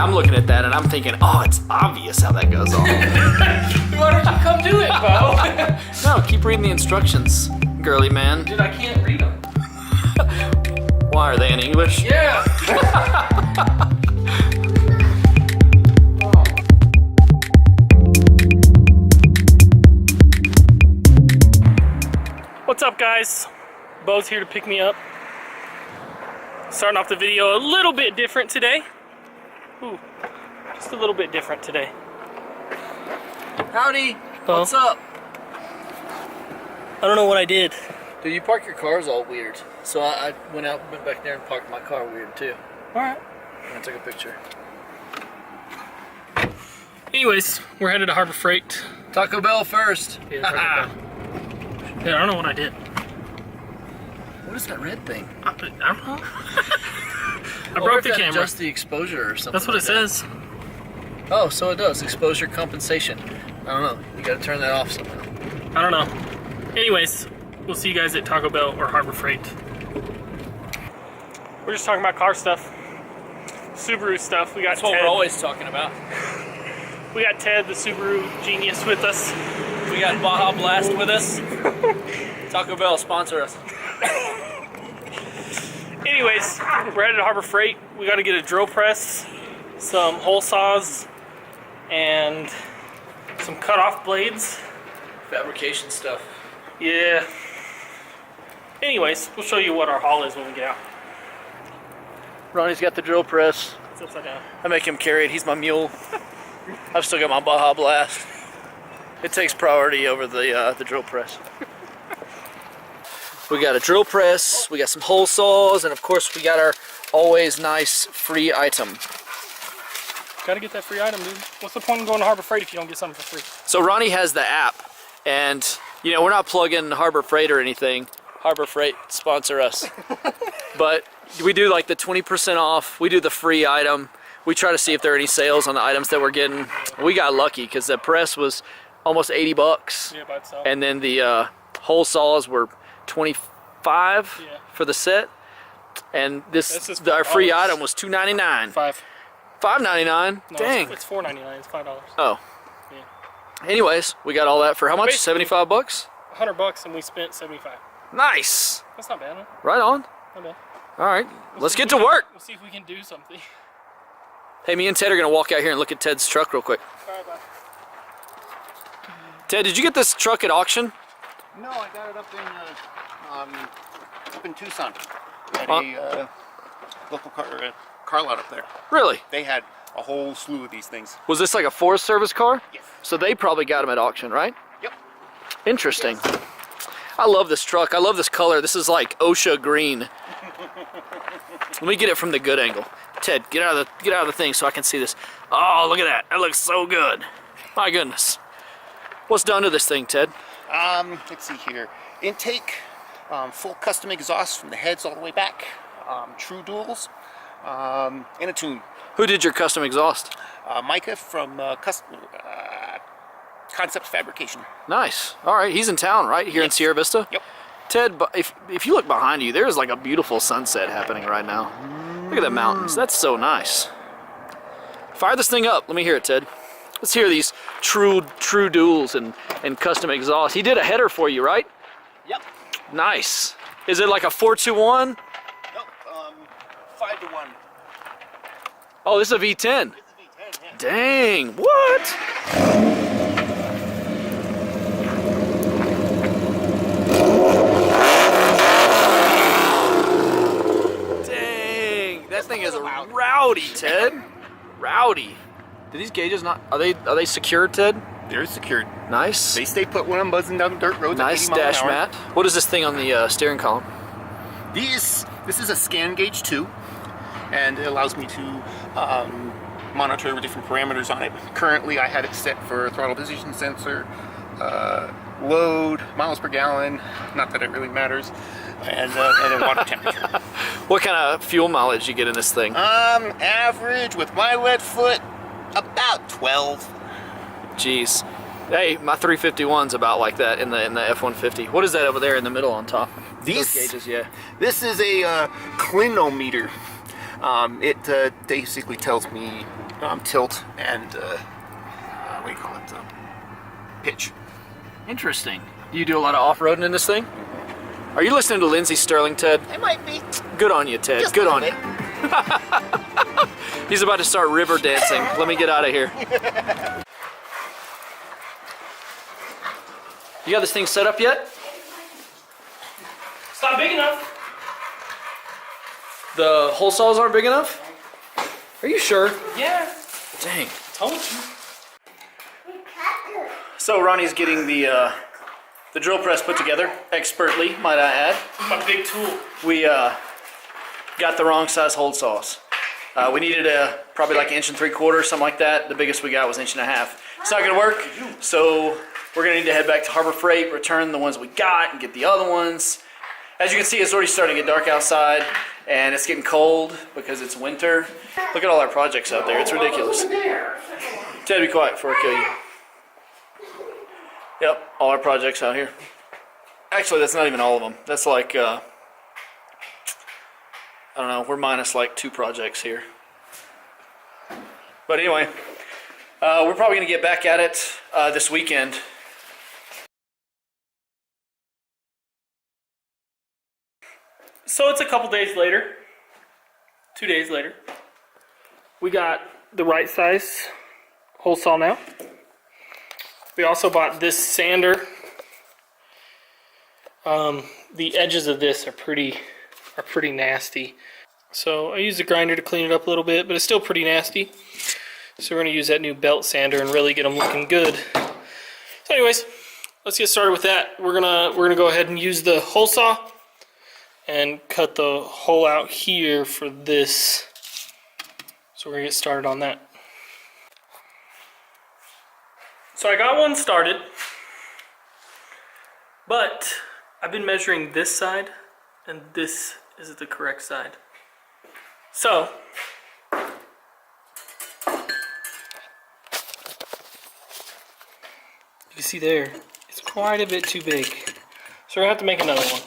I'm looking at that and I'm thinking, oh, it's obvious how that goes on. Why don't you come do it, Bo? No, keep reading the instructions, girly man. Dude, I can't read them. Why, are they in English? Yeah. What's up, guys? Bo's here to pick me up. Starting off the video a little bit different today. Ooh, just a little bit different today. Howdy. Bo. What's up? I don't know what I did. Dude, you park your cars all weird. So I went back there and parked my car weird too. Alright. And I took a picture. Anyways, we're headed to Harbor Freight. Taco Bell first. Yeah, Taco Bell. Yeah, I don't know what I did. What is that red thing? I don't know. I broke the camera. Just the exposure or something. That's what it says. Oh, so it does. Exposure compensation. I don't know. You gotta turn that off somehow. I don't know. Anyways, we'll see you guys at Taco Bell or Harbor Freight. We're just talking about car stuff. Subaru stuff. We got That's what Ted. we're always talking about. We got Ted, the Subaru genius, with us. We got Baja Blast with us. Taco Bell, sponsor us. Anyways, we're headed to Harbor Freight. We got to get a drill press, some hole saws, and some cut-off blades. Fabrication stuff. Yeah. Anyways, we'll show you what our haul is when we get out. Ronnie's got the drill press. It's upside down. I make him carry it. He's my mule. I've still got my Baja Blast. It takes priority over the drill press. We got a drill press, we got some hole saws, and of course we got our always nice free item. Gotta get that free item, dude. What's the point in going to Harbor Freight if you don't get something for free? So Ronnie has the app, and you know, we're not plugging Harbor Freight or anything. Harbor Freight, sponsor us. But we do like the 20% off, we do the free item. We try to see if there are any sales on the items that we're getting. We got lucky because the press was almost 80 bucks. Yeah, by itself. And then the hole saws were 25 for the set. And our free item was $2.99. $5.99? No, dang. It's $4.99. It's $5. Oh. Yeah. Anyways, we got all that for how much? Basically, 75 bucks? $100 and we spent 75. Nice. That's not bad, huh? Right on. Not bad. All right, We'll let's see get if to we can- work. We'll see if we can do something. Hey, me and Ted are gonna walk out here and look at Ted's truck real quick. Alright, bye. Ted, did you get this truck at auction? No, I got it up in Tucson at a local car lot up there. Really? They had a whole slew of these things. Was this like a Forest Service car? Yes. So they probably got them at auction, right? Yep. Interesting. I love this truck. I love this color. This is like OSHA green. Let me get it from the good angle. Ted, get out of the thing so I can see this. Oh, look at that. That looks so good. My goodness. What's done to this thing, Ted? Let's see here. Intake, full custom exhaust from the heads all the way back, true duals, and a tune. Who did your custom exhaust? Micah from Concept Fabrication. Nice. All right, he's in town, right? Here in Sierra Vista? Yep. Ted, if you look behind you, there's like a beautiful sunset happening right now. Look at the mountains. That's so nice. Fire this thing up. Let me hear it, Ted. Let's hear these true duals and custom exhaust. He did a header for you, right? Yep. Nice. Is it like a 421? Nope. 5-to-1. Oh, this is a V10. It's a V10, yeah. Dang, what? Dang, that thing is rowdy, Ted. Rowdy. Do these gauges not, are they secured, Ted? They're secured. Nice. They stay put when I'm buzzing down dirt roads Nice at 80 dash miles an hour. mat. What is this thing on the steering column? This is a scan gauge too, and it allows me to monitor different parameters on it. Currently, I had it set for throttle position sensor, load, miles per gallon. Not that it really matters, and then water temperature. What kind of fuel mileage you get in this thing? Average with my wet foot, about 12. Jeez. Hey, my 351's about like that in the F-150. What is that over there in the middle on top? These Those gauges, yeah. This is a clinometer. It basically tells me tilt and what do you call it? Pitch. Interesting. Do you do a lot of off-roading in this thing? Are you listening to Lindsey Sterling, Ted? It might be. Good on you, Ted. Just Good a on little you. He's about to start river dancing. Let me get out of here. You got this thing set up yet? It's not big enough. The hole saws aren't big enough? Are you sure? Yeah. Dang. Told you. So Ronnie's getting the drill press put together, expertly, might I add. My big tool. We got the wrong size hole saws. We needed probably like 1 3/4 inches, something like that. The biggest we got was 1.5 inches. It's not gonna work, so we're gonna need to head back to Harbor Freight, return the ones we got, and get the other ones. As you can see, it's already starting to get dark outside, and it's getting cold because it's winter. Look at all our projects out there. It's ridiculous. Ted, be quiet before I kill you. Yep, all our projects out here. Actually, that's not even all of them. That's like, I don't know, we're minus like 2 projects here. But anyway, we're probably going to get back at it this weekend. So it's a couple days later. 2 days later. We got the right size hole saw now. We also bought this sander. The edges of this are pretty nasty. So I used a grinder to clean it up a little bit, but it's still pretty nasty. So we're gonna use that new belt sander and really get them looking good. So anyways, let's get started with that. We're gonna go ahead and use the hole saw and cut the hole out here for this. So we're gonna get started on that. So I got one started, but I've been measuring this side, and this is the correct side. So, you can see there, it's quite a bit too big. So we're gonna have to make another one.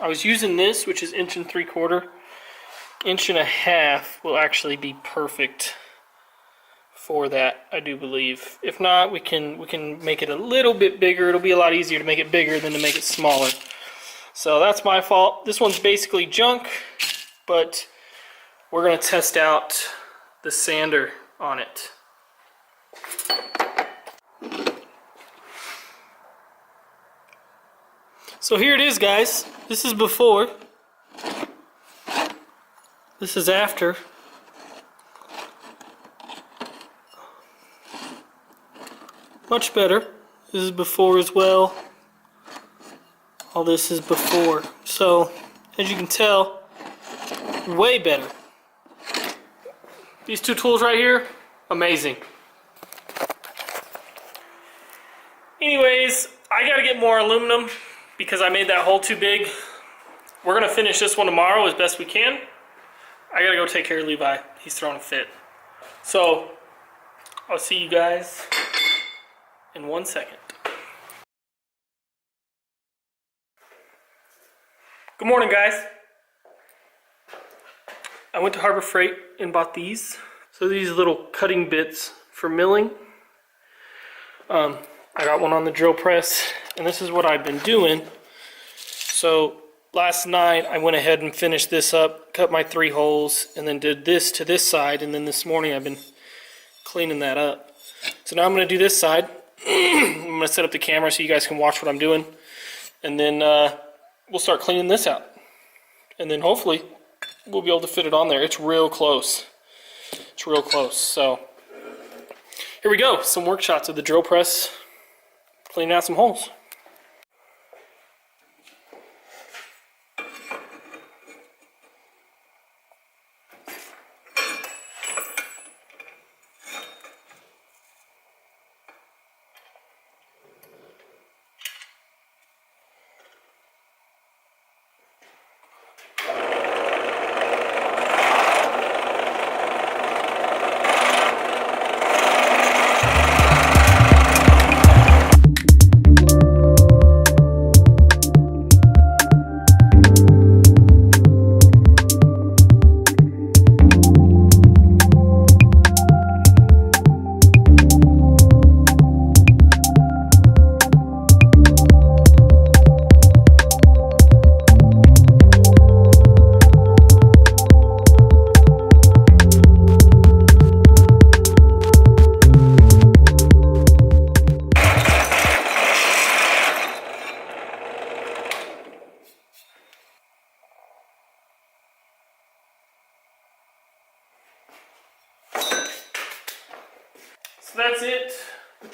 I was using this, which is 1 3/4 inches. 1.5 inches will actually be perfect for that, I do believe. If not, we can make it a little bit bigger. It'll be a lot easier to make it bigger than to make it smaller. So that's my fault. This one's basically junk, but we're gonna test out the sander on it. So here it is, guys. This is before. This is after. Much better. This is before as well. All this is before. So, as you can tell, way better. These 2 tools right here, amazing. Anyways, I gotta get more aluminum because I made that hole too big. We're gonna finish this one tomorrow as best we can. I gotta go take care of Levi. He's throwing a fit. So, I'll see you guys in 1 second. Good morning, guys. I went to Harbor Freight and bought these. So these little cutting bits for milling. I got one on the drill press, and this is what I've been doing. So last night I went ahead and finished this up, cut my 3 holes, and then did this to this side, and then this morning I've been cleaning that up. So now I'm going to do this side. I'm going to set up the camera so you guys can watch what I'm doing, and then we'll start cleaning this out, and then hopefully we'll be able to fit it on there. It's real close. It's real close. So here we go. Some work shots of the drill press, cleaning out some holes.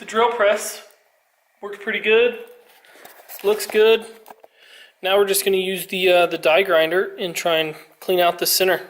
drill press. Worked pretty good. Looks good. Now we're just going to use the die grinder and try and clean out the center.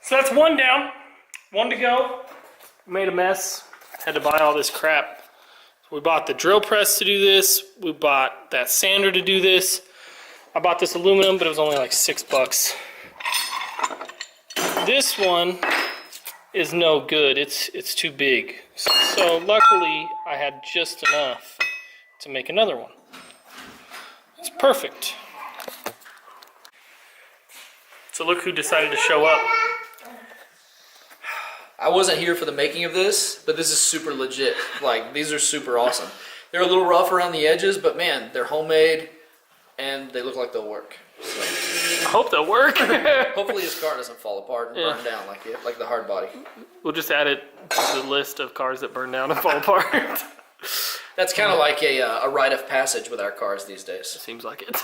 So that's one down, one to go. Made a mess, had to buy all this crap. We bought the drill press to do this. We bought that sander to do this. I bought this aluminum, but it was only like $6. This one is no good. It's too big. So luckily, I had just enough to make another one. It's perfect. So look who decided to show up. I wasn't here for the making of this, but this is super legit. Like, these are super awesome. They're a little rough around the edges, but man, they're homemade and they look like they'll work. So, I hope they'll work. hopefully his car doesn't fall apart and burn down like the hard body. We'll just add it to the list of cars that burn down and fall apart. That's kind of like a rite of passage with our cars these days. Seems like it.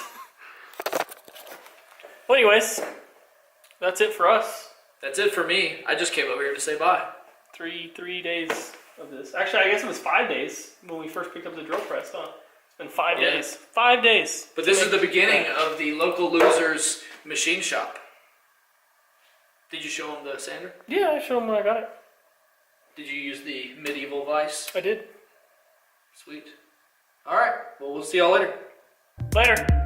Well, anyways, that's it for us. That's it for me. I just came over here to say bye. Three days of this. Actually, I guess it was 5 days when we first picked up the drill press, huh? It's been 5 days. 5 days. But this is the beginning of the Local Losers machine shop. Did you show them the sander? Yeah, I showed them when I got it. Did you use the medieval vise? I did. Sweet. All right. Well, we'll see y'all later. Later.